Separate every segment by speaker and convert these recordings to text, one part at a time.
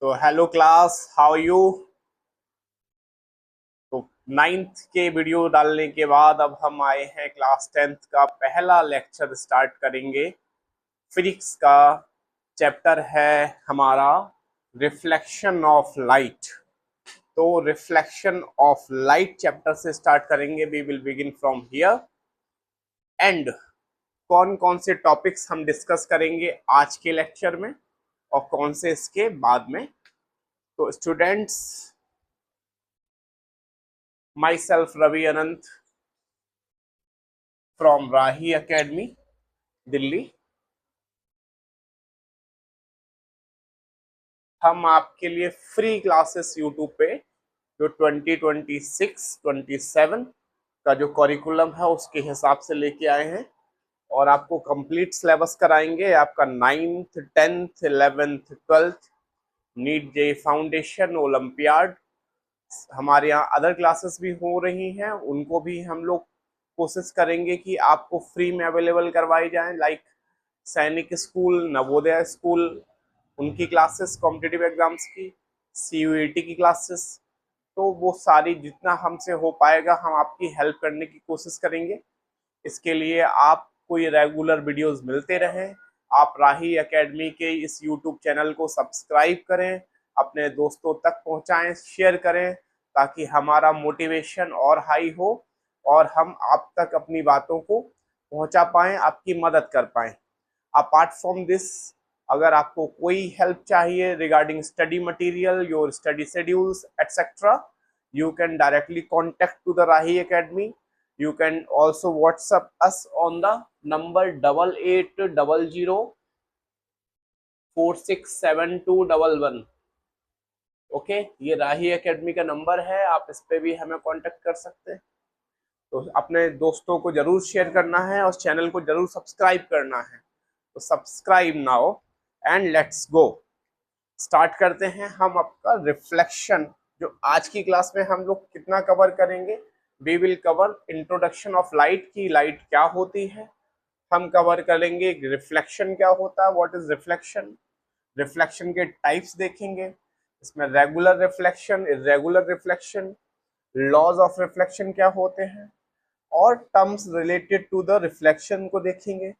Speaker 1: तो hello class, how you. तो ninth के वीडियो डालने के बाद अब हम आए हैं क्लास 10th का पहला लेक्चर स्टार्ट करेंगे। फिजिक्स का चैप्टर है हमारा रिफ्लेक्शन ऑफ लाइट। तो रिफ्लेक्शन ऑफ लाइट चैप्टर से स्टार्ट करेंगे। We will begin from here and कौन कौन से टॉपिक्स हम डिस्कस करेंगे आज के लेक्चर में और कौन से इसके बाद में। तो students, myself Ravi Anant from Rahi Academy, Delhi. हम आपके लिए फ्री क्लासेस यूट्यूब पे जो 2026-27 का जो करिकुलम है उसके हिसाब से लेके आए हैं और आपको कंप्लीट सिलेबस कराएंगे। आपका 9th 10th 11th 12th NEET JEE foundation olympiad, हमारे यहाँ अदर क्लासेस भी हो रही हैं, उनको भी हम लोग कोशिश करेंगे कि आपको फ्री में अवेलेबल करवाई जाए। लाइक सैनिक स्कूल, नवोदय स्कूल, उनकी क्लासेस, कॉम्पिटिटिव एग्जाम्स की, सीयूईटी की क्लासेस। तो वो सारी जितना हमसे हो पाएगा हम आपकी हेल्प करने की कोशिश करेंगे। इसके लिए आपको ये रेगुलर वीडियोस मिलते रहें। आप राही एकेडमी के इस यूट्यूब चैनल को सब्सक्राइब करें, अपने दोस्तों तक पहुंचाएं, शेयर करें ताकि हमारा मोटिवेशन और हाई हो और हम आप तक अपनी बातों को पहुंचा पाएं, आपकी मदद कर पाएं। अपार्ट फ्रॉम दिस, अगर आपको कोई हेल्प चाहिए regarding study material, your study schedules etcetera, you can directly contact to the Rahi Academy. You can also WhatsApp us on the number 8800467211। Okay, ये राही एकेडमी का नंबर है, आप इस पे भी हमें कांटेक्ट कर सकते हैं। तो अपने दोस्तों को जरूर शेयर करना है और चैनल को जरूर सब्सक्राइब करना है। तो subscribe now and let's go. Start करते हैं हम आपका रिफ्लेक्शन। जो आज की क्लास में हम लोग कितना कवर करेंगे, we will cover introduction of light की लाइट क्या होती है। हम कवर करेंगे रिफ्लेक्शन क्या होता है, व्हाट इज रिफ्लेक्शन। रिफ्लेक्शन के टाइप्स देखेंगे, इसमें regular reflection, irregular reflection, laws of reflection क्या होते हैं और terms related to the reflection को देखेंगे।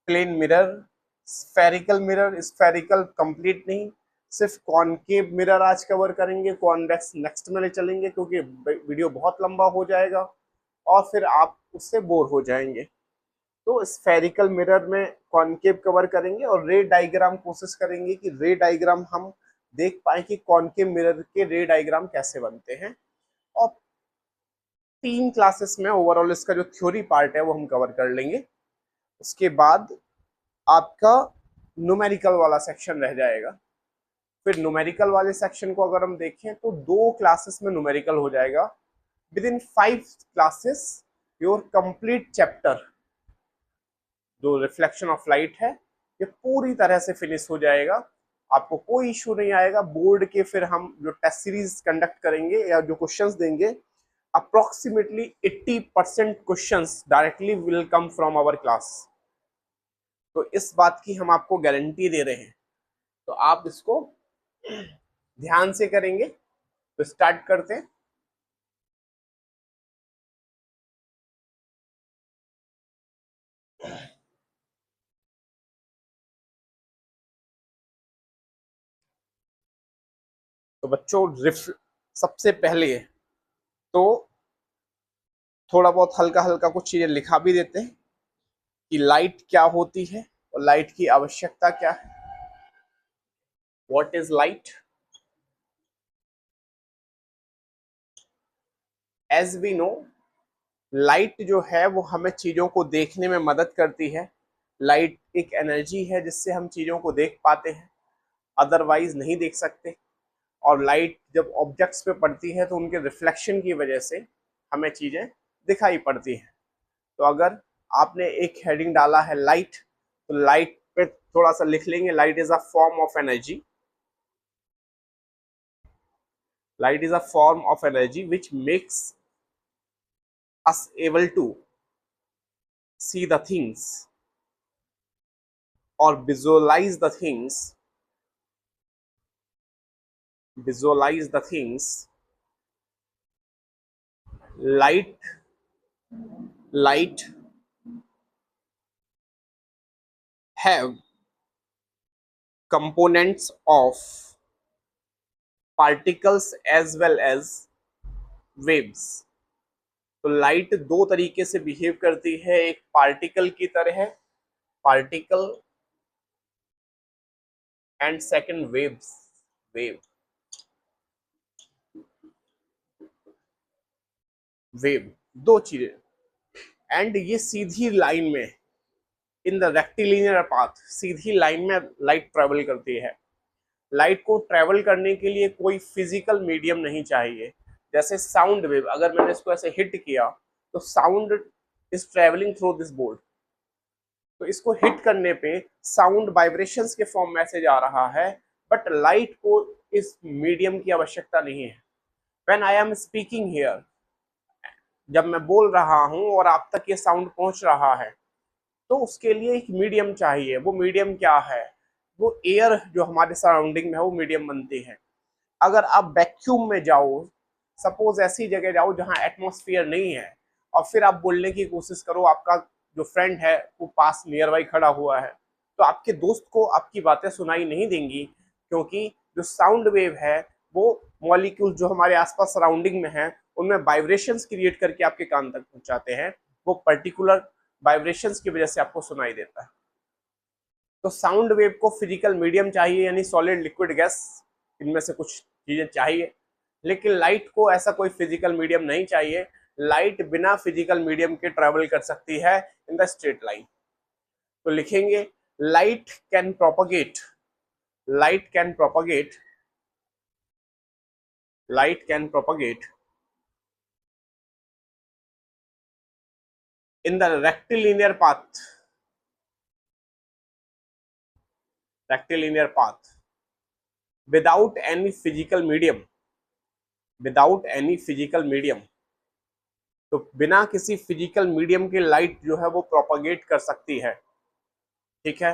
Speaker 1: Plane mirror, spherical mirror, spherical complete नहीं, सिर्फ कॉनकेव मिरर आज कवर करेंगे, कॉन्वेक्स नेक्स्ट में ले चलेंगे क्योंकि वीडियो बहुत लंबा हो जाएगा और फिर आप उससे बोर हो जाएंगे। तो स्फेरिकल मिरर में कॉनकेव कवर करेंगे और रे डायग्राम कोशिश करेंगे कि रे डायग्राम हम देख पाए कि कॉनकेव मिरर के रे डायग्राम कैसे बनते हैं। और 3 क्लासेस में ओवरऑल इसका जो थ्योरी पार्ट है वो हम कवर कर लेंगे। उसके बाद आपका न्यूमेरिकल वाला सेक्शन रह जाएगा। फिर न्यूमेरिकल वाले सेक्शन को अगर हम देखें तो 2 क्लासेस में न्यूमेरिकल हो जाएगा। With in 5 classes your complete chapter जो रिफ्लेक्शन ऑफ लाइट है ये पूरी तरह से फिनिश हो जाएगा। आपको कोई इशू नहीं आएगा। बोर्ड के फिर हम जो टेस्ट सीरीज कंडक्ट करेंगे या जो क्वेश्चंस देंगे, approximately 80% questions directly will come from our class. तो इस बात की हम आपको गारंटी दे रहे हैं, तो आप इसको ध्यान से करेंगे। तो स्टार्ट करते हैं। तो बच्चों, सबसे पहले तो थोड़ा बहुत हल्का हल्का कुछ चीजें लिखा भी देते हैं कि लाइट क्या होती है और लाइट की आवश्यकता क्या है। What is light? As we know, light जो है वो हमें चीजों को देखने में मदद करती है। लाइट एक एनर्जी है जिससे हम चीजों को देख पाते हैं, अदरवाइज नहीं देख सकते। और लाइट जब ऑब्जेक्ट्स पे पड़ती है तो उनके रिफ्लेक्शन की वजह से हमें चीजें दिखाई पड़ती हैं। तो अगर आपने एक हेडिंग डाला है लाइट, तो लाइट पे थोड़ा सा लिख लेंगे, light is a form of energy. Light is a form of energy which makes us able to see the things or visualize the things visualize the things. Light have components of particles as well as waves. तो light दो तरीके से behave करती है, एक particle की तरह है, particle, and second waves, wave, wave, दो चीजें। एंड ये सीधी लाइन में, in the rectilinear path, Sidhi line में लाइट ट्रेवल करती है। लाइट को ट्रेवल करने के लिए कोई फिजिकल मीडियम नहीं चाहिए। जैसे साउंड वेव, अगर मैंने इसको ऐसे हिट किया तो sound is travelling through this board, तो इसको हिट करने पे साउंड वाइब्रेशंस के फॉर्म मैसेज आ रहा है, बट लाइट को इस मीडियम की आवश्यकता नहीं है। When I am speaking here, जब मैं बोल रहा हूं और आप तक ये साउंड पहुंच रहा है, तो उसके लिए एक मीडियम चाहिए। वो मीडियम क्या है? वो एयर जो हमारे सराउंडिंग में है वो मीडियम बनती है। अगर आप वैक्यूम में जाओ, सपोज ऐसी जगह जाओ जहां एटमॉस्फेयर नहीं है, और फिर आप बोलने की कोशिश करो, आपका जो फ्रेंड है वो पास नियर बाई खड़ा हुआ है, तो आपके दोस्त को आपकी बातें सुनाई नहीं देंगी, क्योंकि जो साउंड वेव है वो मॉलिक्यूल जो हमारे आसपास सराउंडिंग में है उनमें वाइब्रेशंस क्रिएट करके आपके कान तक पहुंचाते हैं। वो पर्टिकुलर वाइब्रेशंस की वजह से आपको सुनाई देता है। तो साउंड वेव को फिजिकल मीडियम चाहिए, यानी सॉलिड, लिक्विड, गैस, इनमें से कुछ चीजें चाहिए। लेकिन लाइट को ऐसा कोई फिजिकल मीडियम नहीं चाहिए। लाइट बिना फिजिकल मीडियम के ट्रेवल कर सकती है इन द स्ट्रेट लाइन। तो लिखेंगे light can propagate, light can propagate, light can propagate in the rectilinear path, rectilinear path without any physical medium, without any physical medium। तो बिना किसी फिजिकल मीडियम के लाइट जो है वो प्रोपगेट कर सकती है। ठीक है,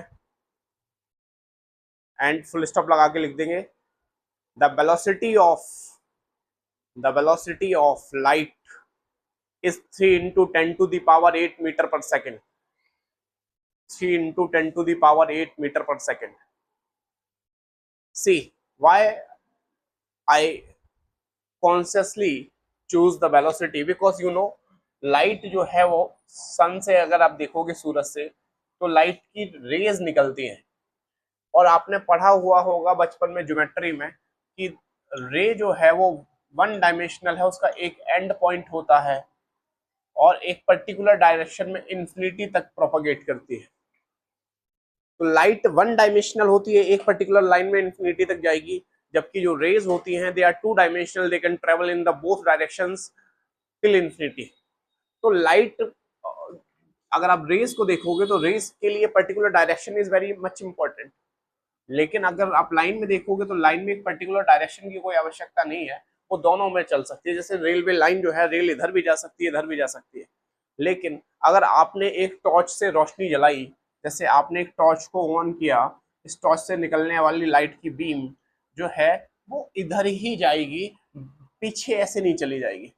Speaker 1: एंड फुल स्टॉप लगा के लिख देंगे the velocity of light is 3 into 10 to the power 8 meter per second, 3 into 10 to the power 8 meter per second। See why I consciously choose the velocity, because you know light जो है वो सन से, अगर आप देखोगे सूरज से, तो लाइट की रेज निकलती हैं। और आपने पढ़ा हुआ होगा बचपन में ज्योमेट्री में कि रे जो है वो वन डायमेंशनल है, उसका एक एंड पॉइंट होता है और एक पर्टिकुलर डायरेक्शन में इन्फिनिटी तक प्रोपगेट करती है। तो लाइट वन डायमेंशनल होती है, एक पर्टिकुलर लाइन में इन्फिनिटी तक जाएगी, जबकि जो रेज होती हैं they are two dimensional, they can travel in the both directions till infinity. तो लाइट, अगर आप रेज को देखोगे तो रेज के लिए particular direction is very much important. लेकिन अगर आप लाइन में देखोगे तो लाइन में एक पर्टिकुलर डायरेक्शन की कोई आवश्यकता नहीं है, वो दोनों में चल सकती है। जैसे रेलवे लाइन जो है, रेल इधर भी जा सकती है, इधर भी जा सकती है। लेकिन अगर आपने एक टॉर्च से रोशनी जलाई, जैसे आपने एक टॉर्च को ऑन किया, इस टॉर्च से निकलने वाली लाइट की बीम जो है वो इधर ही जाएगी, पीछे ऐसे नहीं चली जाएगी,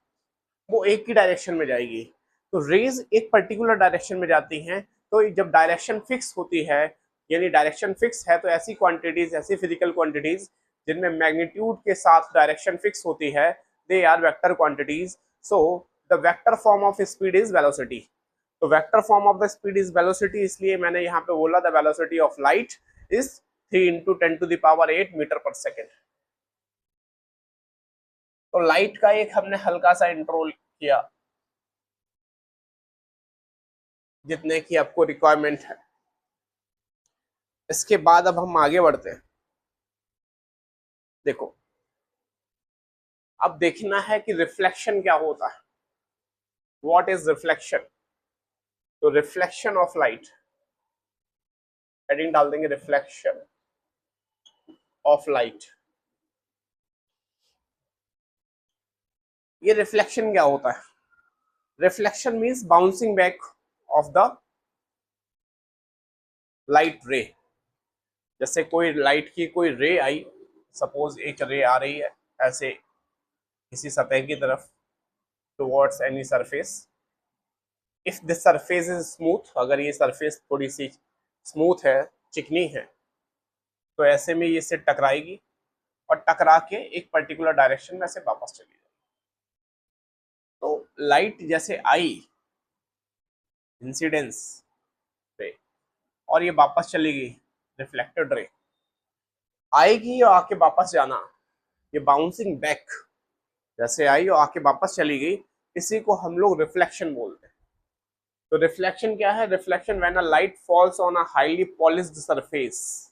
Speaker 1: वो एक ही डायरेक्शन में जाएगी। तो रेज एक पर्टिकुलर डायरेक्शन में जाती हैं। तो जब डायरेक्शन फिक्स होती है, यानी डायरेक्शन फिक्स है, तो ऐसी क्वांटिटीज, ऐसी फिजिकल क्वांटिटीज जिनमें मैग्नीट्यूड के साथ डायरेक्शन फिक्स होती है, they are vector quantities. So the vector form of speed is velocity. तो vector form of the speed is velocity, इसलिए मैंने यहाँ पे बोला the velocity of light is 3 into 10 to the power 8 metre per second. तो light का एक हमने हल्का सा इंट्रो किया, जितने की आपको रिक्वायरमेंट है। इसके बाद अब हम आगे बढ़ते हैं। देखो, अब देखना है कि रिफ्लेक्शन क्या होता है। What is reflection? तो रिफ्लेक्शन ऑफ लाइट, हेडिंग डाल देंगे रिफ्लेक्शन ऑफ लाइट। ये रिफ्लेक्शन क्या होता है? Reflection means bouncing back of the light रे। जैसे कोई लाइट की कोई रे आई, सपोज एक रे आ रही है ऐसे किसी सतह की तरफ towards any surface, if this surface is smooth, अगर ये सरफेस थोड़ी सी स्मूथ है, चिकनी है, तो ऐसे में ये इससे टकराएगी और टकरा के एक पर्टिकुलर डायरेक्शन में ऐसे वापस चली जाएगी। तो लाइट जैसे आई इंसिडेंस पे और ये वापस चली गई रिफ्लेक्टेड रे, आएगी और आके वापस जाना, ये बाउंसिंग बैक जैसे आई और आके वापस चली गई, इसी को हम लोग रिफ्लेक्शन बोलते हैं। तो रिफ्लेक्शन क्या है? Reflection when a light falls on a highly polished surface.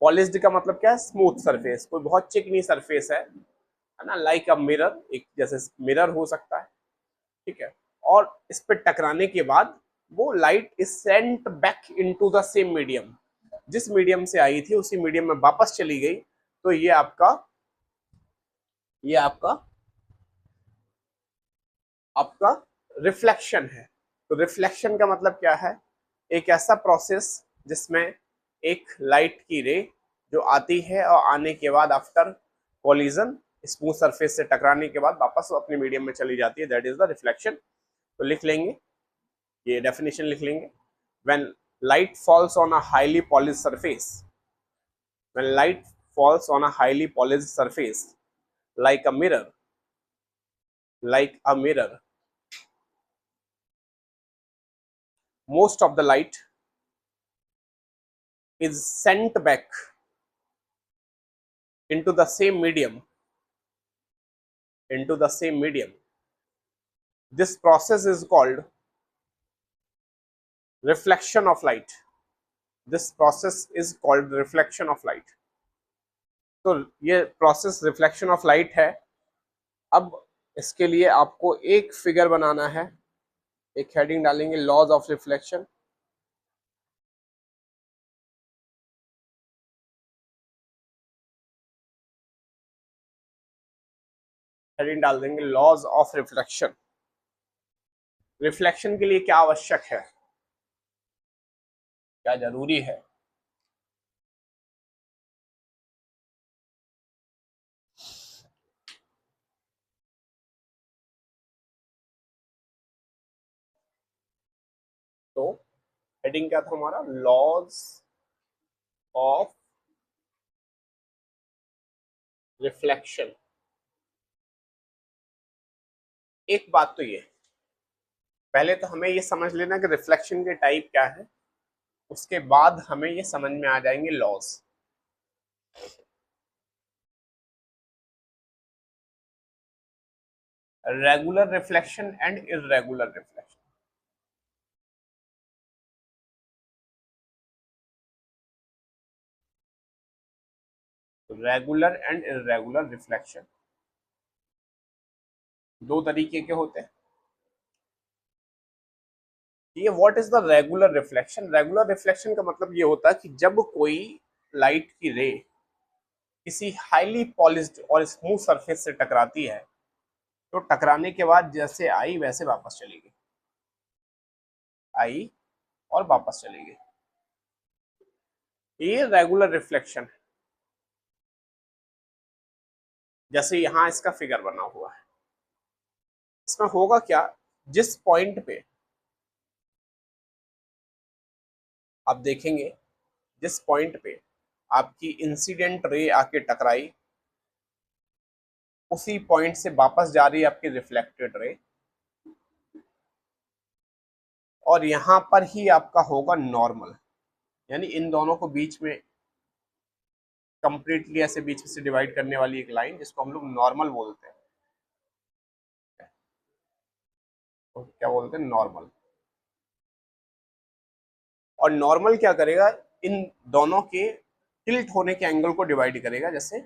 Speaker 1: Polished का मतलब क्या है? स्मूथ सरफेस, कोई बहुत चिकनी सरफेस है ना, लाइक अ मिरर, एक जैसे मिरर हो सकता है, ठीक है, और इस पे टकराने के बाद वो light is sent back into the same medium, जिस मीडियम से आई थी उसी मीडियम में वापस चली गई, तो ये आपका आपका रिफ्लेक्शन है। तो रिफ्लेक्शन का मतलब क्या है? एक ऐसा प्रोसेस जिसमें एक लाइट की रे जो आती है और आने के बाद आफ्टर कोलिजन स्मूथ सरफेस से टकराने के बाद वापस अपने मीडियम में चली जाती है, दैट इज द रिफ्लेक्शन। तो लिख लेंगे, ये डेफिनेशन लिख लेंगे, when light falls on a highly polished surface, when light falls on a highly polished surface like a mirror, like a mirror, most of the light is sent back into the same medium, into the same medium. This process is called reflection of light. This process is called reflection of light. तो ये process reflection of light है। अब इसके लिए आपको एक figure बनाना है, एक हेडिंग डालेंगे लॉज ऑफ रिफ्लेक्शन, हेडिंग डाल देंगे लॉज ऑफ रिफ्लेक्शन। रिफ्लेक्शन के लिए क्या आवश्यक है, क्या जरूरी है? तो हेडिंग क्या था हमारा? Laws of reflection. एक बात तो ये, पहले तो हमें ये समझ लेना कि रिफ्लेक्शन के टाइप क्या है, उसके बाद हमें ये समझ में आ जाएंगे laws. Regular reflection and irregular reflection. Regular and irregular reflection दो तरीके के होते हैं। ये what is the regular reflection? Regular reflection का मतलब ये होता है कि जब कोई लाइट की रे किसी हाईली पॉलिश्ड और स्मूथ सरफेस से टकराती है, तो टकराने के बाद जैसे आई वैसे वापस चली गई, आई और वापस चली गई, ये रेगुलर रिफ्लेक्शन है। जैसे यहां इसका फिगर बना हुआ है, इसमें होगा क्या, जिस पॉइंट पे आप देखेंगे, जिस पॉइंट पे आपकी इंसिडेंट रे आके टकराई, उसी पॉइंट से वापस जा रही है आपकी रिफ्लेक्टेड रे, और यहां पर ही आपका होगा नॉर्मल, यानी इन दोनों को बीच में कंप्लीटली ऐसे बीच में से डिवाइड करने वाली एक लाइन, जिसको हम लोग नॉर्मल बोलते हैं। तो क्या बोलते हैं? नॉर्मल। और नॉर्मल क्या करेगा, इन दोनों के टिल्ट होने के एंगल को डिवाइड करेगा। जैसे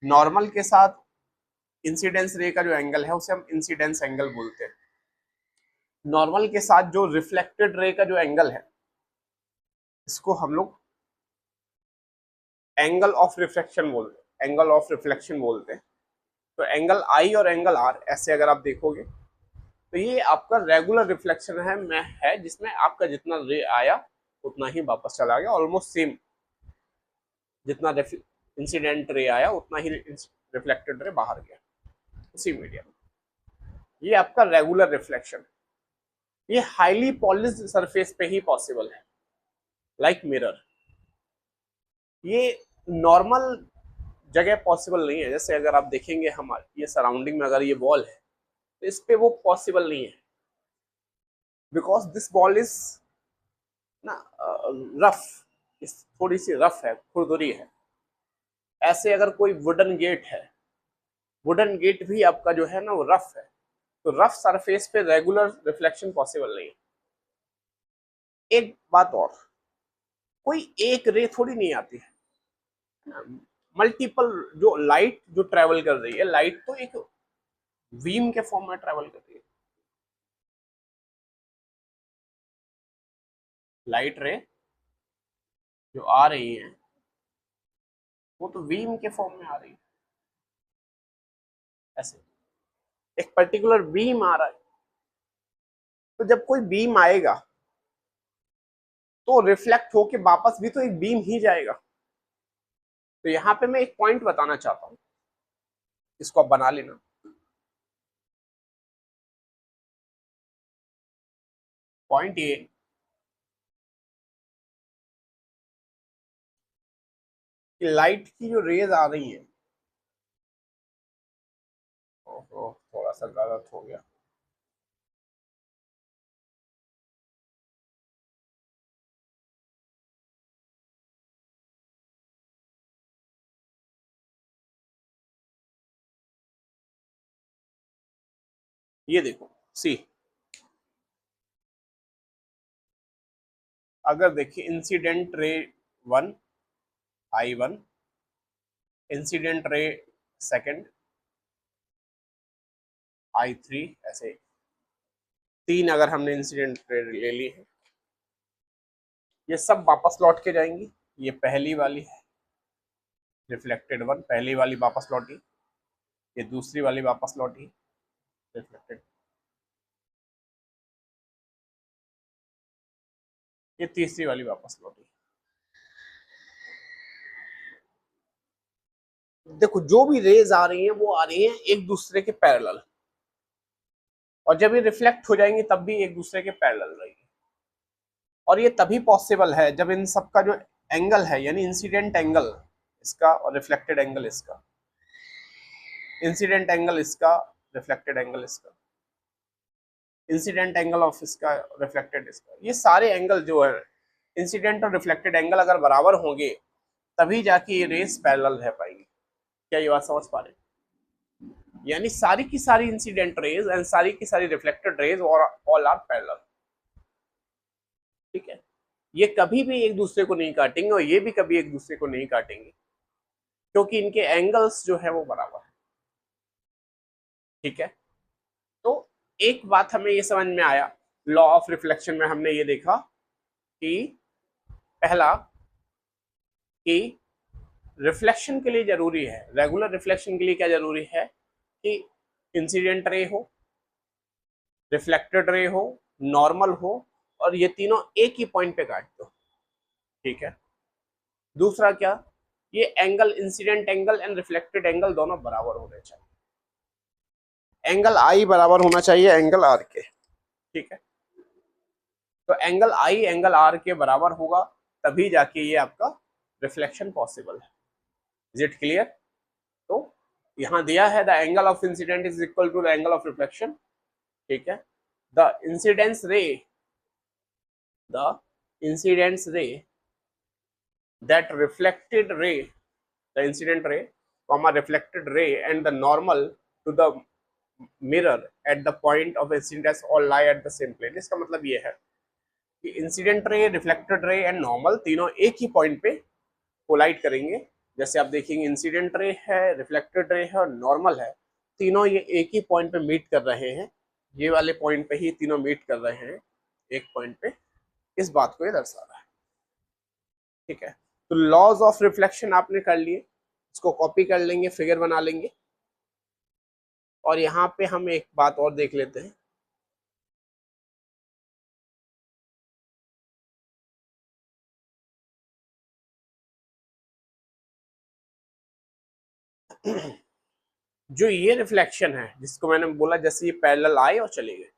Speaker 1: नॉर्मल के साथ इंसिडेंस रे का जो एंगल है उसे हम इंसिडेंस एंगल बोलते हैं। नॉर्मल के साथ जो रिफ्लेक्टेड रे का जो एंगल है, इसको हम लोग एंगल ऑफ रिफ्लेक्शन बोलते हैं, एंगल ऑफ रिफ्लेक्शन बोलते हैं। तो एंगल आई और एंगल आर ऐसे अगर आप देखोगे, तो ये आपका रेगुलर रिफ्लेक्शन है जिसमें आपका जितना रे आया उतना ही वापस चला गया, ऑलमोस्ट सेम जितना इंसिडेंट रे आया उतना ही रिफ्लेक्टेड रे बाहर गया उसी मीडियम। ये आपका रेगुलर रिफ्लेक्शन, ये हाईली पॉलिश्ड सरफेस पे ही पॉसिबल है, लाइक मिरर। ये नॉर्मल जगह पॉसिबल नहीं है। जैसे अगर आप देखेंगे हमारे ये सराउंडिंग में अगर ये वॉल है तो इस पे वो पॉसिबल नहीं है, बिकॉज दिस वॉल इज ना रफ, थोड़ी सी रफ है, खुरदुरी है। ऐसे अगर कोई वुडन गेट है, वुडन गेट भी आपका जो है ना वो रफ है, तो रफ सरफेस पे रेगुलर रिफ्लेक्शन पॉसिबल नहीं है। एक बात और, कोई एक रे थोड़ी नहीं आती है, मल्टीपल जो लाइट जो ट्रेवल कर रही है, लाइट तो एक बीम के फॉर्म में ट्रेवल कर रही है। लाइट रे जो आ रही है वो तो बीम के फॉर्म में आ रही है। ऐसे एक पर्टिकुलर बीम आ रहा है, तो जब कोई बीम आएगा तो रिफ्लेक्ट होके वापस भी तो एक बीम ही जाएगा। तो यहाँ पे मैं एक पॉइंट बताना चाहता हूँ, इसको आप बना लेना। पॉइंट ये कि लाइट की जो रेज आ रही है, ओहो थोड़ा सा गलत हो गया, ये देखो सी, अगर देखिए incident ray 1 I1, incident ray second I3, ऐसे तीन अगर हमने इंसिडेंट रे ले ली है, ये सब वापस लौट के जाएंगी। ये पहली वाली है रिफ्लेक्टेड वन, पहली वाली वापस लौटी, ये दूसरी वाली वापस लौटी रिफ्लेक्टेड, ये तीसरी वाली वापस लौटी। देखो जो भी रेज आ रही हैं वो आ रही हैं एक दूसरे के पैरेलल, और जब ये रिफ्लेक्ट हो जाएंगी तब भी एक दूसरे के पैरेलल रहेगी। और ये तभी पॉसिबल है जब इन सबका जो एंगल है, यानी इंसिडेंट एंगल इसका और रिफ्लेक्टेड एंगल इसका, इंसिडेंट एंगल इसका, रिफ्लेक्टेड एंगल इसका, इंसिडेंट एंगल ऑफ इसका, रिफ्लेक्टेड इसका, ये सारे एंगल जो है इंसिडेंट और रिफ्लेक्टेड एंगल अगर बराबर होंगे तभी जाके ये रेस पैरेलल रह पाएगी। क्या ये बात समझ पा रहे हैं? यानी सारी की सारी इंसिडेंट रेज एंड सारी की सारी रिफ्लेक्टेड रेज और ऑल आर पैरेलल। ठीक है, ये कभी भी एक दूसरे को नहीं काटेंगे और ये भी कभी एक दूसरे को नहीं काटेंगे, क्योंकि इनके एंगल्स जो है वो बराबर है। ठीक है, तो एक बात हमें ये समझ में आया, लॉ ऑफ रिफ्लेक्शन में हमने ये देखा कि पहला कि रिफ्लेक्शन के लिए जरूरी है, रेगुलर रिफ्लेक्शन के लिए क्या जरूरी है कि इंसिडेंट रे हो, रिफ्लेक्टेड रे हो, नॉर्मल हो, और ये तीनों एक ही पॉइंट पे काट दो। ठीक है, दूसरा क्या, ये angle incident angle and reflected angle दोनों बराबर होने चाहिए, एंगल आई बराबर होना चाहिए एंगल आर के। ठीक है, तो एंगल आई एंगल आर के बराबर होगा तभी जाके ये आपका रिफ्लेक्शन पॉसिबल है। Is it clear? तो यहां दिया है the angle of incident is equal to the angle of reflection. ठीक है, the incidence ray, the incidence ray that reflected ray, the incident ray, comma reflected ray and the normal to the mirror at the point of incidence all lie at the same plane। इसका मतलब ये है कि incident ray, reflected ray and normal तीनों एक ही point पे collide करेंगे। जैसे आप देखेंगे इंसिडेंट रे है, रिफ्लेक्टेड रे है और नॉर्मल है, तीनों ये एक ही पॉइंट पे मीट कर रहे हैं, ये वाले पॉइंट पे ही तीनों मीट कर रहे हैं एक पॉइंट पे, इस बात को ये दर्शा रहा है। ठीक है, तो लॉज ऑफ रिफ्लेक्शन आपने कर लिए, इसको कॉपी कर लेंगे, फिगर बना लेंगे। और यहाँ पे हम एक बात और देख लेते हैं, जो ये रिफ्लेक्शन है जिसको मैंने बोला जैसे ये पैरेलल आए और चले गए,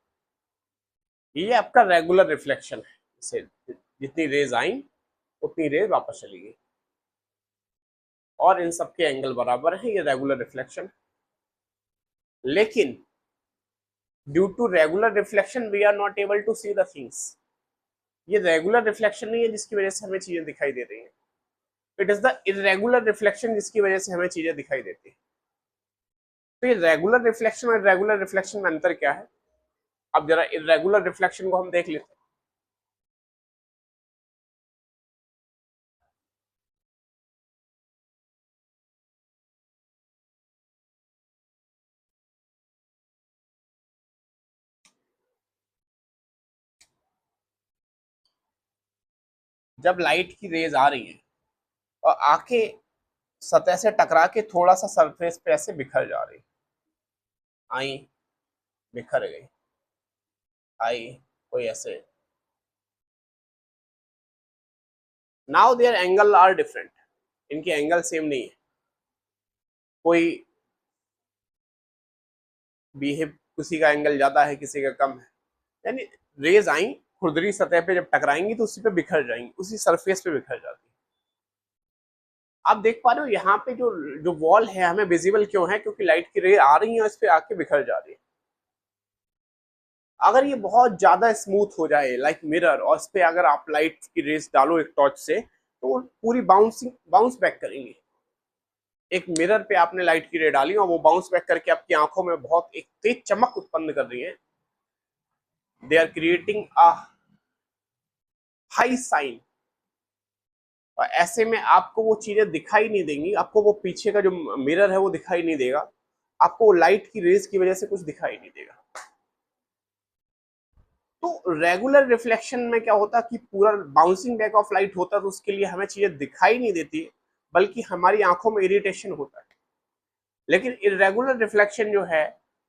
Speaker 1: ये आपका रेगुलर रिफ्लेक्शन है। जैसे जितनी रेज आई उतनी रेज वापस चली गई और इन सबके एंगल बराबर है, ये रेगुलर रिफ्लेक्शन। लेकिन due to regular reflection we are not able to see the things. ये रेगुलर रिफ्लेक्शन नहीं है जिसकी वजह से हमें चीजें दिखाई दे रही हैं, it is the irregular reflection जिसकी वजह से हमें चीजें दिखाई देती है। तो ये रेगुलर रिफ्लेक्शन और रेगुलर रिफ्लेक्शन में अंतर क्या है? अब जरा इरेगुलर रिफ्लेक्शन को हम देख लेते हैं। जब लाइट की रेज आ रही है और आके सतह से टकरा के थोड़ा सा सरफेस पे ऐसे बिखर जा रही, आई, बिखर गई, आई, कोई ऐसे, now their angle are different, इनके एंगल सेम नहीं है, कोई बिहेव, किसी का एंगल ज्यादा है किसी का कम है, यानी रेज आई खुरदरी सतह पे जब टकराएंगी तो उसी पे बिखर जाएंगी, उसी सरफेस पे बिखर जाती है। आप देख पा रहे हो यहाँ पे जो जो वॉल है हमें विजिबल क्यों है? क्योंकि लाइट की रे आ रही है और इस पे आके बिखर जा रही है। अगर ये बहुत ज्यादा स्मूथ हो जाए लाइक मिरर और इस पे अगर आप लाइट की रेस डालो एक टॉर्च से तो वो पूरी बाउंस बैक करेंगे। एक मिरर पे आपने लाइट की रे डाली और वो बाउंस बैक करके आपकी आंखों में बहुत एक तेज चमक उत्पन्न कर रही है। They are creating a high sign, और ऐसे में आपको वो चीजें दिखाई नहीं देंगी, आपको वो पीछे का जो मिरर है वो दिखाई नहीं देगा, आपको वो लाइट की रेस की वजह से कुछ दिखाई नहीं देगा। तो रेगुलर रिफ्लेक्शन में क्या होता है कि पूरा बाउंसिंग बैक ऑफ लाइट होता है तो उसके लिए हमें चीजें दिखाई नहीं देती, बल्कि हमारी आंखों में इरिटेशन होता है। लेकिन इरेगुलर रिफ्लेक्शन जो है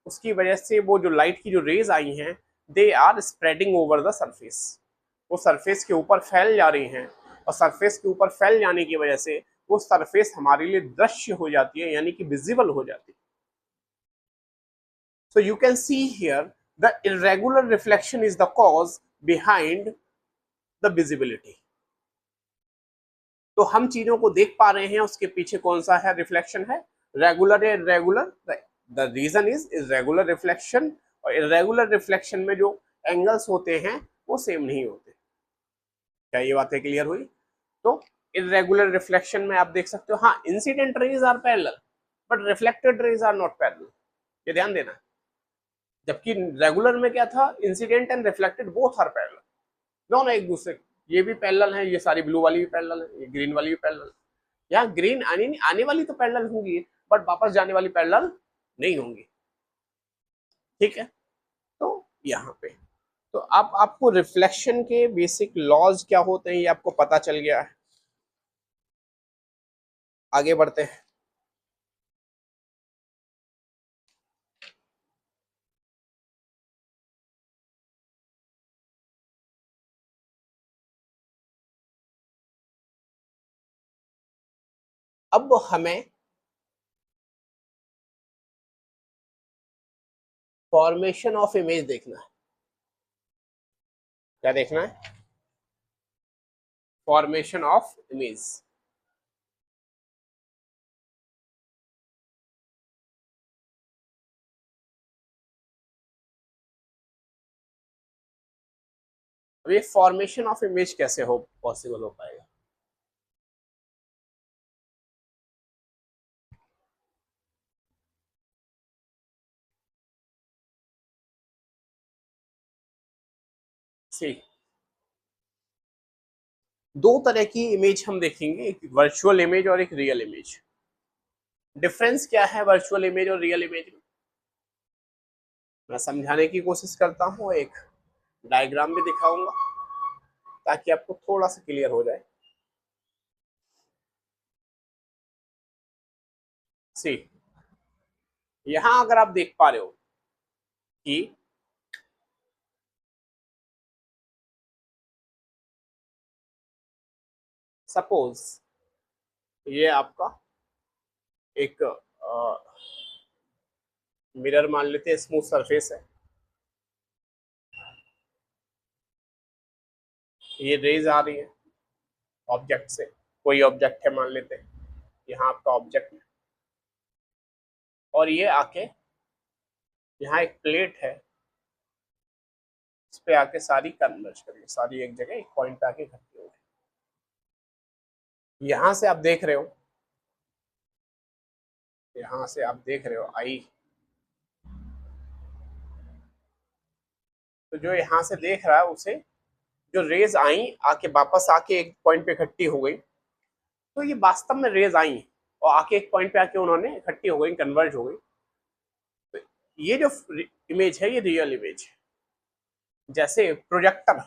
Speaker 1: उसकी वजह से वो जो लाइट की जो रेज आई हैं they are spreading over the surface, वो सरफेस के ऊपर फैल जा रही हैं, और सरफेस के ऊपर फैल जाने की वजह से वो सरफेस हमारे लिए दृश्य हो जाती है, यानी कि विजिबल हो जाती है। So you can see here the irregular reflection is the cause behind the visibility. तो हम चीजों को देख पा रहे हैं उसके पीछे कौन सा है रिफ्लेक्शन है, रेगुलर या irregular. The reason is irregular reflection, और इरेगुलर रिफ्लेक्शन में जो एंगल्स होते हैं वो सेम नहीं होते। क्या ये बातें क्लियर हुई? तो इरेगुलर रिफ्लेक्शन में आप देख सकते हो, हाँ incident rays are parallel but reflected rays are not parallel, ये ध्यान देना। जबकि रेगुलर में क्या था, incident and reflected both are parallel, दोनों एक दूसरे, ये भी पैरेलल है, ये सारी ब्लू वाली भी पैरेलल है, ये ग्रीन वाली भी पैरेलल। यहाँ ग्रीन आने वाली तो पैरेलल होंगी बट वापस जाने वाली पैरेलल नहीं होंगी। ठीक है, तो यहाँ पे तो आप आपको रिफ्लेक्शन के बेसिक लॉज क्या होते हैं ये आपको पता चल गया है। आगे बढ़ते हैं। अब हमें फॉर्मेशन ऑफ इमेज देखना है। क्या देखना है? Formation of image. अब ये फॉर्मेशन ऑफ इमेज कैसे हो पॉसिबल हो पाएगा? सी, दो तरह की इमेज हम देखेंगे, एक वर्चुअल इमेज और एक रियल इमेज। डिफरेंस क्या है वर्चुअल इमेज और रियल इमेज में, मैं समझाने की कोशिश करता हूँ, एक डायग्राम भी दिखाऊंगा ताकि आपको थोड़ा सा क्लियर हो जाए। सी, यहां अगर आप देख पा रहे हो कि सपोज ये आपका एक मिरर मान लेते हैं, स्मूथ सरफेस है, ये रेज आ रही है ऑब्जेक्ट से, कोई ऑब्जेक्ट है मान लेते हैं, यहाँ आपका ऑब्जेक्ट है, और ये आके यहाँ एक प्लेट है, इस पे आके सारी कन्वर्ज करिए, सारी एक जगह एक पॉइंट पे आके इकट्ठी हो गई। यहाँ से आप देख रहे हो, यहाँ से आप देख रहे हो आई, तो जो यहाँ से देख रहा है उसे जो रेज आई आके वापस आके एक पॉइंट पे इकट्ठी हो गई, तो ये वास्तव में रेज आई और आके एक पॉइंट पे आके उन्होंने इकट्ठी हो गई, कन्वर्ज हो गई। तो ये जो इमेज है ये रियल इमेज है। जैसे प्रोजेक्टर,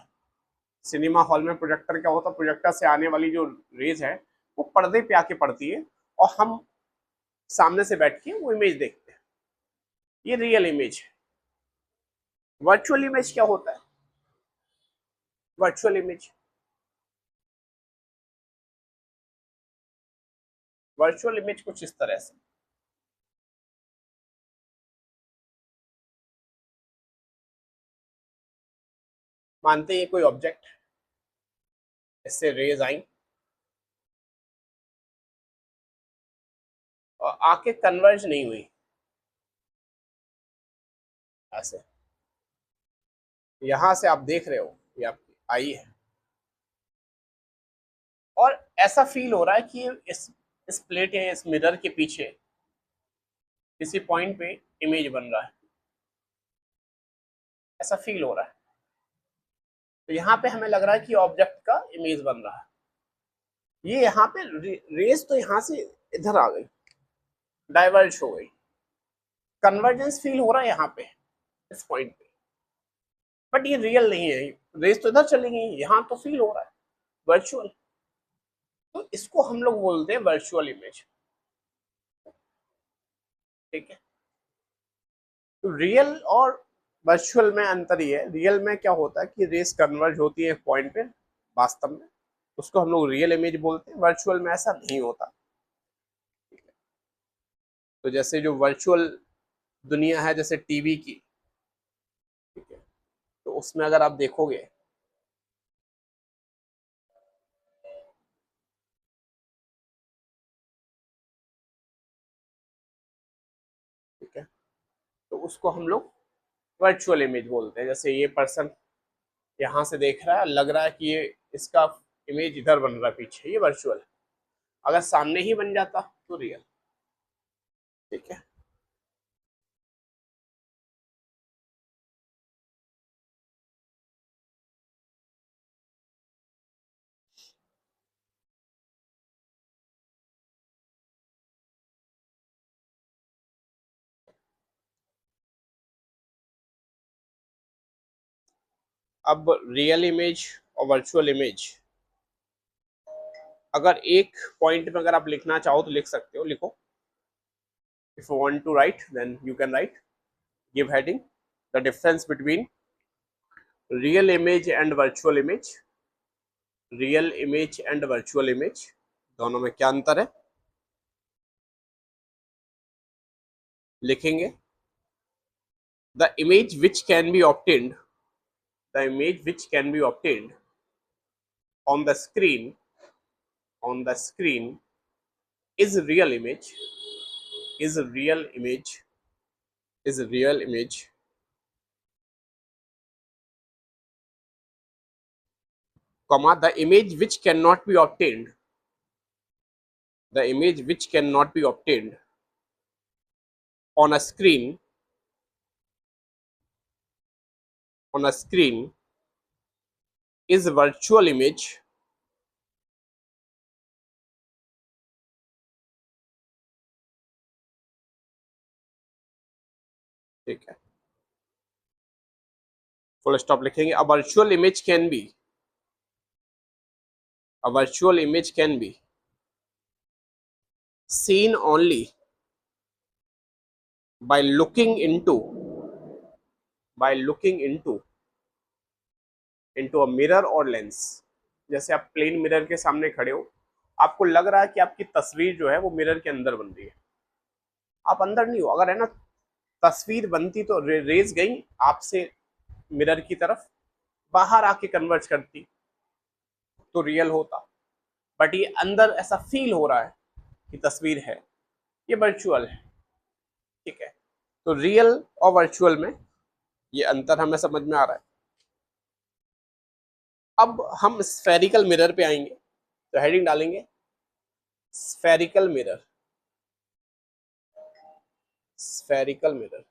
Speaker 1: सिनेमा हॉल में प्रोजेक्टर क्या होता है, प्रोजेक्टर से आने वाली जो रेज है वो पर्दे पे आके पड़ती है और हम सामने से बैठ के वो इमेज देखते हैं, ये रियल इमेज है। वर्चुअल इमेज क्या होता है? वर्चुअल इमेज, वर्चुअल इमेज कुछ इस तरह से, मानते हैं कोई ऑब्जेक्ट, इससे रेज आई और आके कन्वर्ज नहीं हुई, ऐसे यहां से आप देख रहे हो ये आपकी आई है, और ऐसा फील हो रहा है कि इस प्लेट या इस मिरर के पीछे किसी पॉइंट पे इमेज बन रहा है, ऐसा फील हो रहा है। तो यहाँ पे हमें लग रहा है कि ऑब्जेक्ट का इमेज बन रहा है, ये यहाँ पे रेस तो यहाँ से इधर आ गई, डाइवर्ज हो गई, कन्वर्जेंस फील हो रहा है यहाँ पे इस पॉइंट पे, बट ये रियल नहीं है, रेस तो इधर चली गई, यहाँ तो फील हो रहा है वर्चुअल। तो इसको हम लोग बोलते हैं वर्चुअल इमेज, ठीक है। तो रियल और वर्चुअल में अंतर ये है, रियल में क्या होता है कि रेस कन्वर्ज होती है एक पॉइंट पे वास्तव में, उसको हम लोग रियल इमेज बोलते हैं, वर्चुअल में ऐसा नहीं होता। तो जैसे जो वर्चुअल दुनिया है जैसे टीवी की, ठीक है, तो उसमें अगर आप देखोगे ठीक है, तो उसको हम लोग वर्चुअल इमेज बोलते हैं। जैसे ये पर्सन यहाँ से देख रहा है, लग रहा है कि ये इसका इमेज इधर बन रहा है पीछे, ये वर्चुअल है। अगर सामने ही बन जाता तो रियल, ठीक है। अब रियल इमेज और वर्चुअल इमेज, अगर एक पॉइंट में अगर आप लिखना चाहो तो लिख सकते हो, लिखो। If you want to write then you can write, give heading the difference between real image and virtual image. Real image and virtual image दोनों में क्या अंतर है लिखेंगे। The image which can be obtained, the image which can be obtained on the screen, on the screen is real image, is real image, is real image, comma the image which cannot be obtained, the image which cannot be obtained on a screen, on a screen is virtual image, ठीक है, full stop लिखेंगे। a virtual image can be, a virtual image can be seen only by looking into, by looking into a mirror or lens। जैसे आप plane mirror के सामने खड़े हो, आपको लग रहा है कि आपकी तस्वीर जो है वो मिरर के अंदर बन रही है, आप अंदर नहीं हो। अगर है ना तस्वीर बनती तो रेज गई आपसे मिरर की तरफ, बाहर आके कन्वर्ज करती तो रियल होता। बट ये अंदर ऐसा फील हो रहा है कि तस्वीर है, ये वर्चुअल है। ठीक है, तो रियल और वर्चुअल में ये अंतर हमें समझ में आ रहा है। अब हम स्फेरिकल मिरर पे आएंगे, तो हेडिंग डालेंगे स्फेरिकल मिरर। स्फेरिकल मिरर,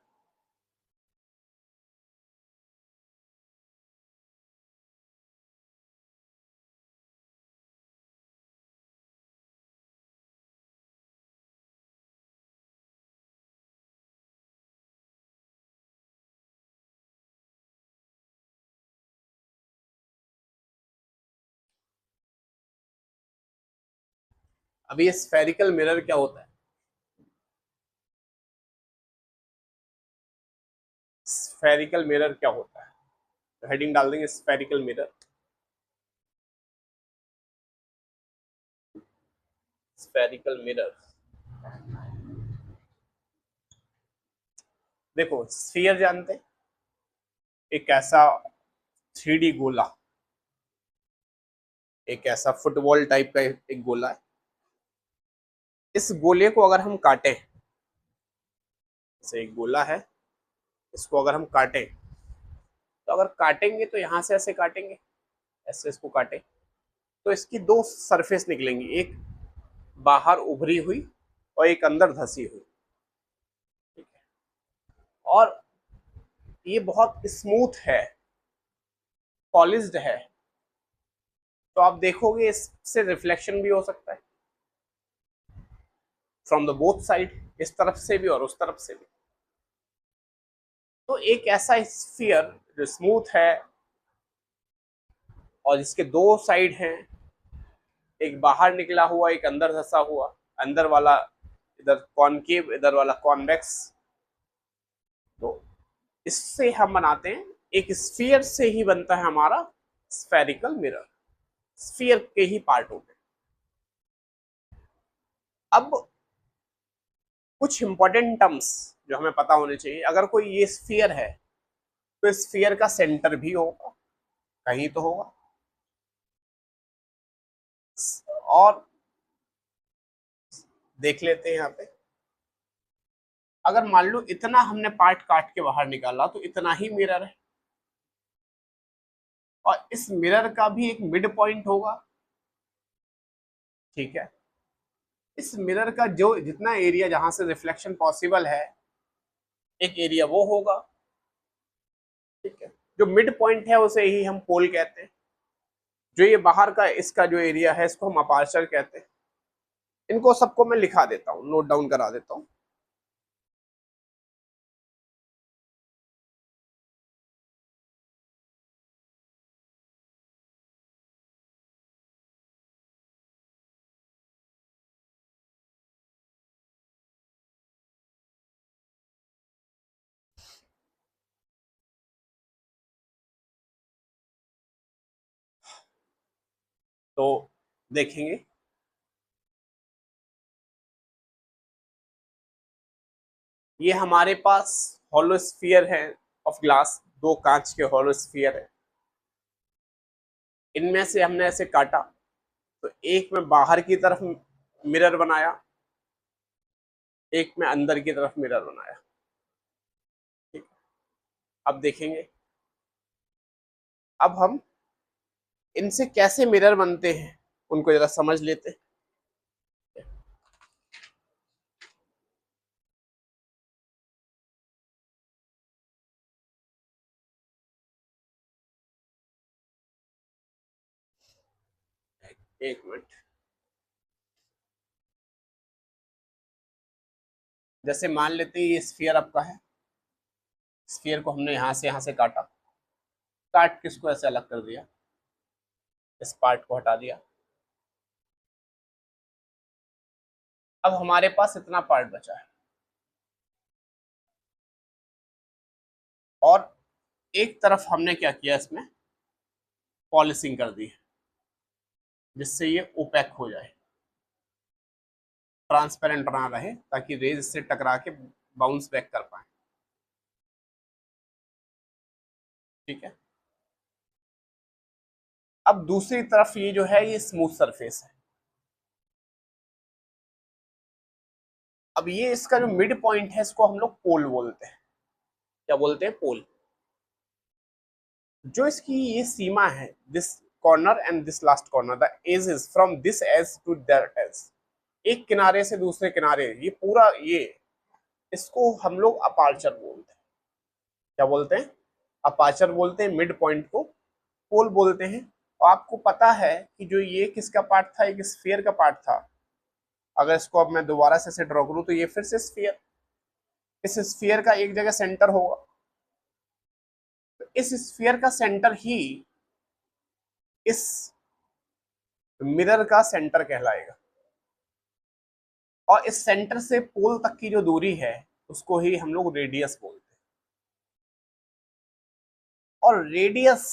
Speaker 1: अब ये स्फेरिकल मिरर क्या होता है? स्फेरिकल मिरर क्या होता है, तो हेडिंग डाल देंगे स्फेरिकल मिरर। स्फेरिकल मिरर, देखो स्फीयर जानते हैं, एक ऐसा 3D गोला, एक ऐसा फुटबॉल टाइप का एक गोला है। इस गोले को अगर हम काटें, जैसे एक गोला है, इसको अगर हम काटें, तो अगर काटेंगे तो यहां से ऐसे काटेंगे, ऐसे इसको काटें, तो इसकी दो सरफेस निकलेंगी, एक बाहर उभरी हुई और एक अंदर धसी हुई। ठीक है, और ये बहुत स्मूथ है, पॉलिश्ड है, तो आप देखोगे इससे रिफ्लेक्शन भी हो सकता है फ्रॉम द बोथ साइड, इस तरफ से भी और उस तरफ से भी। तो एक ऐसा स्फीयर जो स्मूथ है और जिसके दो साइड हैं, एक बाहर निकला हुआ, एक अंदर धसा हुआ, अंदर वाला इधर कॉनकेव, इधर वाला कॉन्वेक्स, तो इससे हम बनाते हैं, एक स्फीयर से ही बनता है हमारा स्फेरिकल मिरर, स्फीयर के ही पार्ट होते हैं। अब कुछ इंपॉर्टेंट टर्म्स जो हमें पता होने चाहिए, अगर कोई ये स्फीयर है तो स्फीयर का सेंटर भी होगा, कहीं तो होगा, और देख लेते हैं यहाँ पे, अगर मान लो इतना हमने पार्ट काट के बाहर निकाला तो इतना ही मिरर है, और इस मिरर का भी एक मिड पॉइंट होगा। ठीक है, इस मिरर का जो जितना एरिया जहां से रिफ्लेक्शन पॉसिबल है, एक एरिया वो होगा। ठीक है, जो मिड पॉइंट है उसे ही हम पोल कहते हैं, जो ये बाहर का इसका जो एरिया है इसको हम अपार्चर कहते हैं। इनको सबको मैं लिखा देता हूँ, नोट डाउन करा देता हूँ। तो देखेंगे, ये हमारे पास हॉलो स्फीयर है ऑफ ग्लास, दो कांच के हॉलो स्फीयर है, इनमें से हमने ऐसे काटा, तो एक में बाहर की तरफ मिरर बनाया, एक में अंदर की तरफ मिरर बनाया। ठीक, अब देखेंगे, अब हम इनसे कैसे मिरर बनते हैं उनको जरा समझ लेते हैं। एक मिनट, जैसे मान लेते हैं ये स्फीयर आपका है, स्फीयर को हमने यहां से काटा, काट के इसको ऐसे अलग कर दिया, इस पार्ट को हटा दिया, अब हमारे पास इतना पार्ट बचा है, और एक तरफ हमने क्या किया, इसमें पॉलिशिंग कर दी जिससे ये ओपेक हो जाए। ट्रांसपेरेंट ना रहे, ताकि रेज से टकरा के बाउंस बैक कर पाए। ठीक है, अब दूसरी तरफ ये जो है ये स्मूथ सरफेस है। अब ये इसका जो मिड पॉइंट है इसको हम लोग पोल बोलते हैं। क्या बोलते हैं? पोल। जो इसकी ये सीमा है, this corner and this last corner, the edge is from this edge to that edge, एक किनारे से दूसरे किनारे, ये पूरा ये, इसको हम लोग अपार्चर बोलते हैं। क्या बोलते हैं? अपार्चर बोलते हैं। मिड पॉइंट को पोल बोलते हैं। और आपको पता है कि जो ये किसका पार्ट था, एक स्फीयर का पार्ट था। अगर इसको अब मैं दोबारा से ड्रॉ करूं तो ये फिर से स्फीयर, इस स्फीयर का एक जगह सेंटर होगा, तो इस स्फीयर का सेंटर ही इस मिरर का सेंटर कहलाएगा। और इस सेंटर से पोल तक की जो दूरी है उसको ही हम लोग रेडियस बोलते हैं। और रेडियस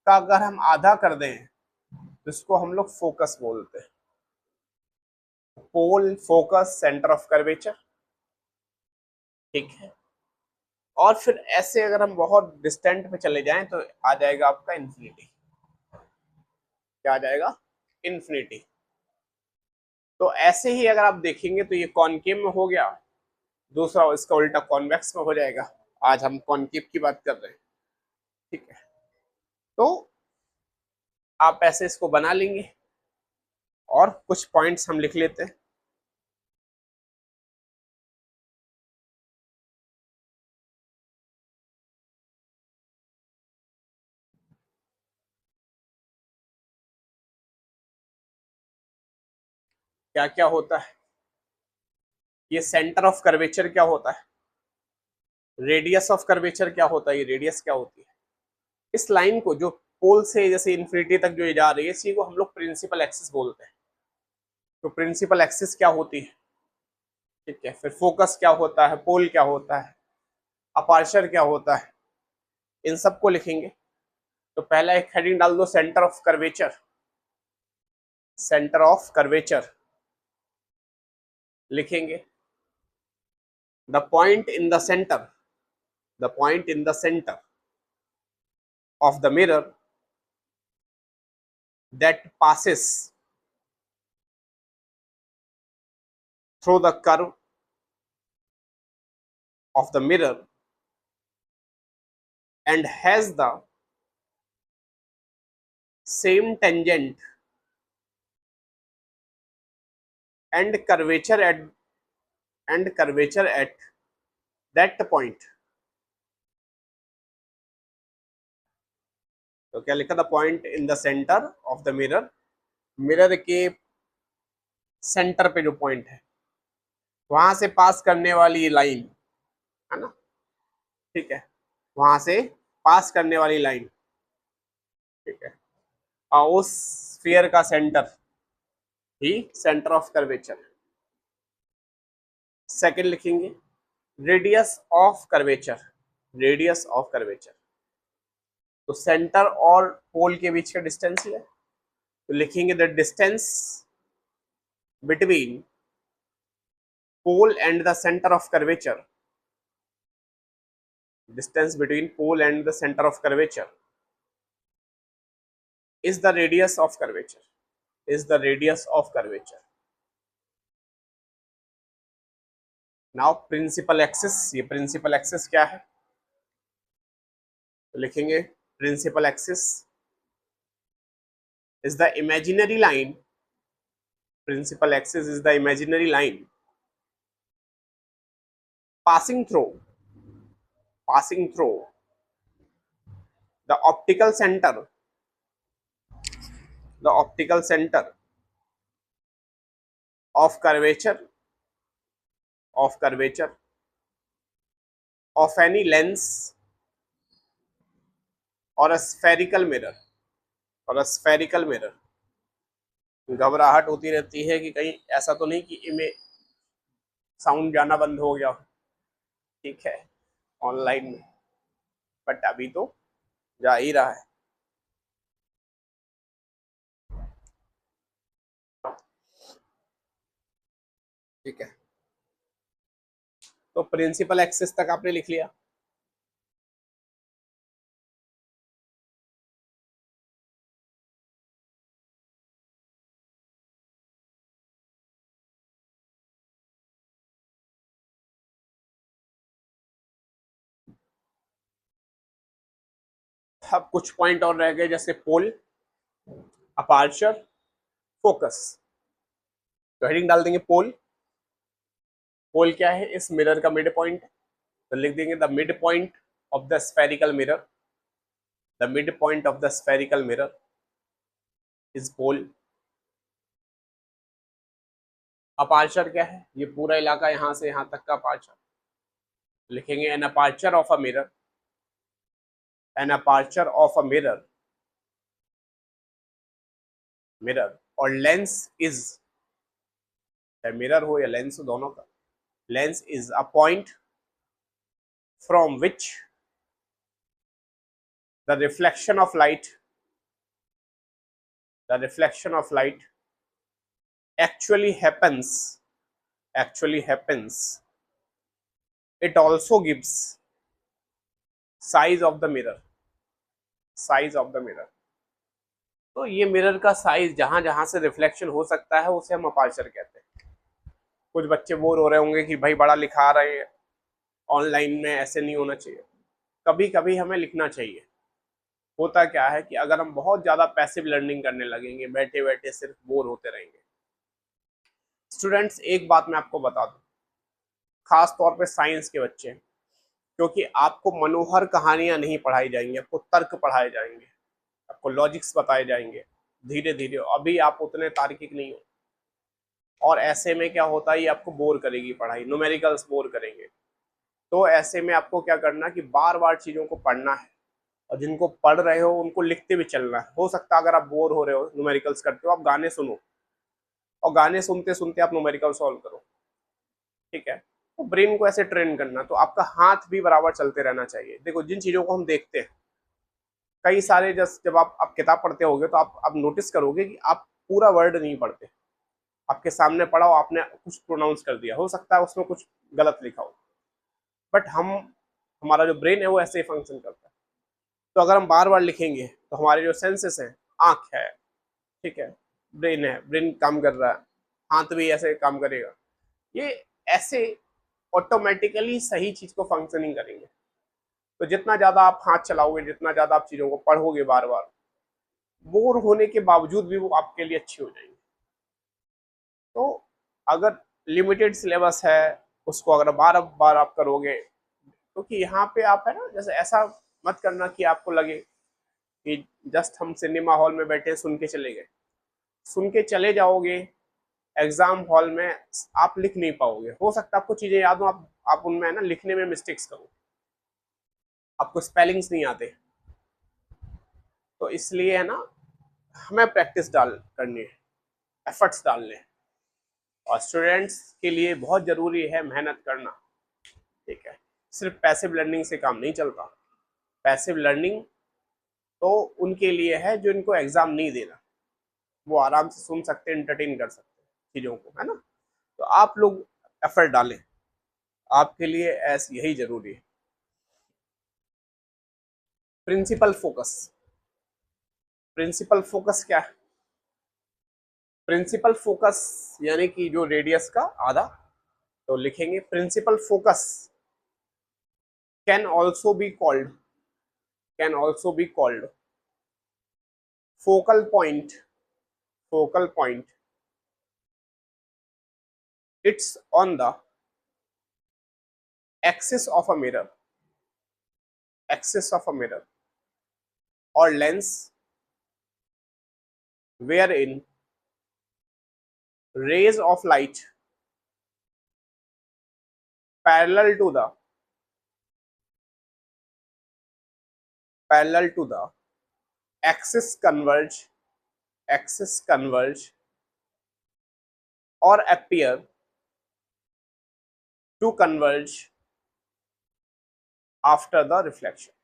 Speaker 1: का अगर हम आधा कर दें तो इसको हम लोग फोकस बोलते हैं। पोल, फोकस, सेंटर ऑफ कर्वेचर। ठीक है, और फिर ऐसे अगर हम बहुत डिस्टेंट पे चले जाएं तो आ जाएगा आपका इन्फिनिटी। क्या आ जाएगा? इन्फिनिटी। तो ऐसे ही अगर आप देखेंगे तो ये कॉनकेव में हो गया, दूसरा इसका उल्टा कॉन्वेक्स में हो जाएगा। आज हम कॉनकेव की बात कर रहे हैं। ठीक है, तो आप ऐसे इसको बना लेंगे और कुछ पॉइंट्स हम लिख लेते हैं। क्या क्या होता है, ये सेंटर ऑफ कर्वेचर क्या होता है, रेडियस ऑफ कर्वेचर क्या होता है, ये रेडियस क्या होती है। इस लाइन को जो पोल से जैसे इन्फिनिटी तक जो ये जा रही है, इसी को हम लोग प्रिंसिपल एक्सिस बोलते हैं। तो प्रिंसिपल एक्सिस क्या होती है? ठीक है, फिर फोकस क्या होता है, पोल क्या होता है, अपार्चर क्या होता है, इन सबको लिखेंगे। तो पहला एक हेडिंग डाल दो, centre of curvature. Centre of curvature लिखेंगे। The point in the centre, the point in the centre of the mirror that passes through the curve of the mirror and has the same tangent and curvature at that point. तो क्या लिखा? The point in the centre of the mirror, mirror के centre पे जो point है वहां से पास करने वाली लाइन है ना। ठीक है, वहां से पास करने वाली लाइन। ठीक है, और उस स्फीयर का सेंटर ही सेंटर ऑफ कर्वेचर। सेकंड लिखेंगे radius of curvature, radius of curvature. तो सेंटर और पोल के बीच का डिस्टेंस है, तो लिखेंगे the distance between pole and the centre of curvature, distance between pole and the centre of curvature is the radius of curvature, is the radius of curvature. Now principal axis, ये principal axis क्या है? तो लिखेंगे principal axis is the imaginary line, principal axis is the imaginary line passing through the optical center, the optical center of curvature, of curvature of any lens or a spherical mirror, or a spherical mirror. घबराहट होती रहती है कि कहीं ऐसा तो नहीं कि इमेज साउंड जाना बंद हो गया। ठीक है, ऑनलाइन में, बट अभी तो जा ही रहा है। ठीक है, तो प्रिंसिपल एक्सिस तक आपने लिख लिया। अब कुछ पॉइंट और रह गए, जैसे पोल, अपार्चर, फोकस। तो हेडिंग डाल देंगे पोल। पोल क्या है? इस मिरर का मिड पॉइंट। तो लिख देंगे the mid point of the spherical mirror, the mid point of the spherical mirror is pole. Aperture क्या है? ये पूरा इलाका यहां से यहां तक का अपार्चर। लिखेंगे an aperture of a mirror, an aperture of a mirror, mirror और लेंस इज, चाहे मिरर हो या लेंस हो, दोनों का, lens is a point from which the reflection of light, the reflection of light actually happens, actually happens. It also gives size of the mirror, size of the mirror. तो ये mirror का size जहां जहां से reflection हो सकता है उसे हम अपार्चर कहते हैं। कुछ बच्चे बोर हो रहे होंगे कि भाई बड़ा लिखा रहे हैं, ऑनलाइन में ऐसे नहीं होना चाहिए। कभी कभी हमें लिखना चाहिए। होता क्या है कि अगर हम बहुत ज्यादा पैसिव लर्निंग करने लगेंगे, बैठे बैठे सिर्फ बोर होते रहेंगे। स्टूडेंट्स, एक बात मैं आपको बता दूं, खास तौर पे साइंस के बच्चे, क्योंकि आपको मनोहर कहानियां नहीं पढ़ाई जाएंगी, आपको तर्क पढ़ाए जाएंगे, आपको लॉजिक्स बताए जाएंगे धीरे धीरे। अभी आप उतने तार्किक नहीं हो, और ऐसे में क्या होता है, ये आपको बोर करेगी पढ़ाई, न्यूमेरिकल्स बोर करेंगे। तो ऐसे में आपको क्या करना कि बार बार चीजों को पढ़ना है, और जिनको पढ़ रहे हो उनको लिखते भी चलना है। हो सकता है अगर आप बोर हो रहे हो न्यूमेरिकल्स करते हो, आप गाने सुनो, और गाने सुनते सुनते आप न्यूमेरिकल सॉल्व करो। ठीक है, तो ब्रेन को ऐसे ट्रेन करना, तो आपका हाथ भी बराबर चलते रहना चाहिए। देखो, जिन चीजों को हम देखते हैं, कई सारे जब आप किताब पढ़ते होगे तो आप नोटिस करोगे कि आप पूरा वर्ड नहीं पढ़ते। आपके सामने पढ़ा हो, आपने कुछ प्रोनाउंस कर दिया, हो सकता है उसमें कुछ गलत लिखा हो, बट हमारा जो ब्रेन है वो ऐसे ही फंक्शन करता है। तो अगर हम बार बार लिखेंगे तो हमारे जो सेंसेस हैं, आंख है, ठीक है, ब्रेन है, ब्रेन काम कर रहा है, हाथ भी ऐसे काम करेगा, ये ऐसे ऑटोमेटिकली सही चीज को फंक्शनिंग करेंगे। तो जितना ज्यादा आप हाथ चलाओगे, जितना ज्यादा आप चीजों को पढ़ोगे बार बार, बोर होने के बावजूद भी वो आपके लिए अच्छी हो जाएंगी। तो अगर लिमिटेड सिलेबस है, उसको अगर बार बार आप करोगे, क्योंकि यहाँ पे आप है ना, जैसे ऐसा मत करना कि आपको लगे कि जस्ट हम सिनेमा हॉल में बैठे सुन के चले गए। सुन के चले जाओगे, एग्जाम हॉल में आप लिख नहीं पाओगे। हो सकता है आपको चीजें याद हो, आप उनमें है ना लिखने में मिस्टेक्स करो, आपको स्पेलिंग्स नहीं आते। तो इसलिए है ना, हमें प्रैक्टिस करनी है, एफर्ट्स डालने हैं। और स्टूडेंट्स के लिए बहुत जरूरी है मेहनत करना। ठीक है, सिर्फ पैसिव लर्निंग से काम नहीं चलता। पैसिव लर्निंग तो उनके लिए है जो इनको एग्जाम नहीं देना, वो आराम से सुन सकते हैं, एंटरटेन कर सकते हैं चीजों को, है ना। तो आप लोग एफर्ट डालें, आपके लिए ऐस यही जरूरी है। प्रिंसिपल फोकस, प्रिंसिपल फोकस क्या है? प्रिंसिपल फोकस यानी कि जो रेडियस का आधा। तो लिखेंगे principal focus can also be called, can also be called focal point, focal point. It's on the axis of a mirror, axis of a mirror और lens where in rays of light parallel to the, parallel to the axis converge, axis converge or appear to converge after the reflection।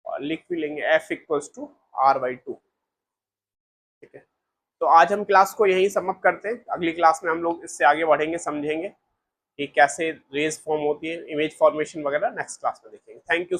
Speaker 1: और लिख भी लेंगे F equals to R/2। ठीक है, तो आज हम क्लास को यहीं समाप्त करते हैं। अगली क्लास में हम लोग इससे आगे बढ़ेंगे, समझेंगे कि कैसे रेज फॉर्म होती है, इमेज फॉर्मेशन वगैरह नेक्स्ट क्लास में देखेंगे। Thank you.